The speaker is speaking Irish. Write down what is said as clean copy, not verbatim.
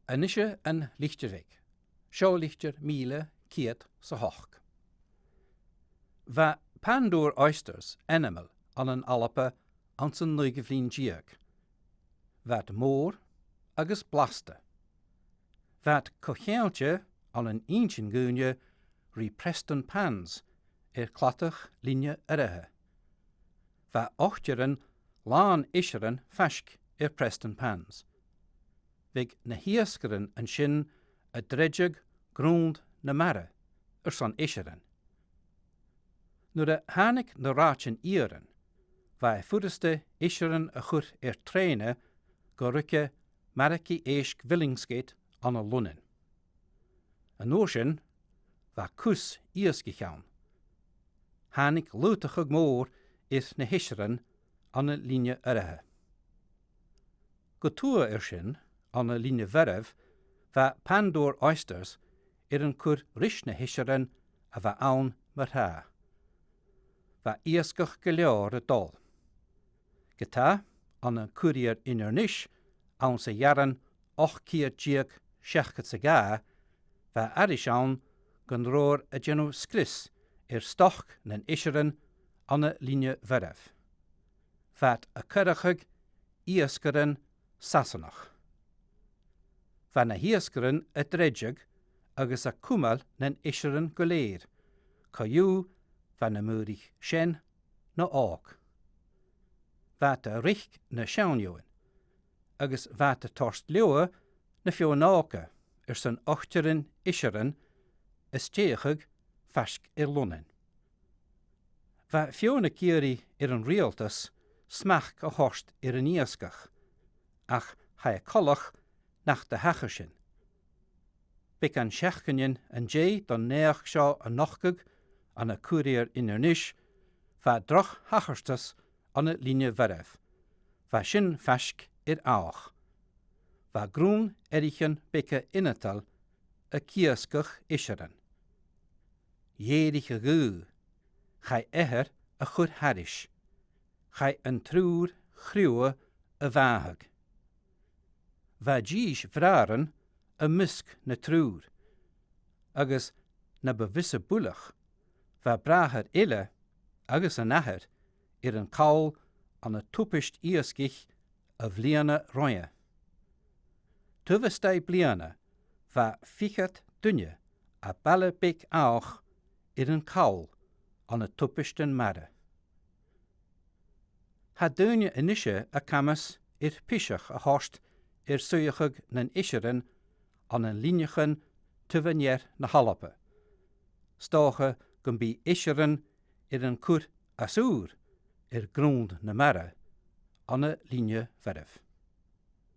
Anisje en lichterweg. Sjå lichter mile kiet sa hoch. Va pandoor oysters animal an een alpe an zijn neugevlien jiek. Vat moor agus blaste. Vat kochieltje an een eentjen goonje ri Preston pans klattig linje errehe. Va ochtjeren laan ischeren fask Preston pans. Vig na hieskeren en shin a dredjig grond na marre son ischeren. Nu de hanik na rachen ieren, va voedeste ischeren a chur traine gorukke marki eisk willingsgate an a lunnen. Een ocean va kus iesgegaan. Hanik lutige moor is na hischeren an a linie errehe. Gotour ershin an a linie verf va pandoor oysters een kur rishne hischeren a va aun marha. Va ieskach geleor a dol. Geta an a courier innernish aun se jaren och kier jiek shechket se ga va arishaun gun roor a genu skris stoch nen ischeren an a linie verf. Vat a kurachig ieskeren sassenach. Van a hieskeren a dredjig agus a kumal nen ischeren goleer, kayu van a murig shen na aag. Vat a rich na sjaunjoen, agus vat a torst leeuwe na fionake zijn ochteren ischeren steegig fask lunnen. Va fiona kieri een realtas smach a horst een ieskach, ach ha kollach nach de hacherschen. Bik an schechkenjen en jay dan neach sja a nochgug an a courier innernish, va droch hacherstas an a linie verf, va shin fask aach. Va groen erichen bikke innetal a kieskach ischeren. Jerige gu, gai eher a chud harish, gai een truur gruwe a vahag. Va jish vraren a musk na truur, agus na bewisse bulach, va braher ille, agus a naher, een kaul an a tupist ieskich a vliane roye. Tuvestij bliane, va fichet dunje, a balle bik auch, een kaul an a tupisten marre. Ha dunje inische a kamas pishach a horst suyachig nen ischeren an een linjegen tuvenjer na halappe. Stoge gumbi ischeren een kur asur grond na marre an a linie verf.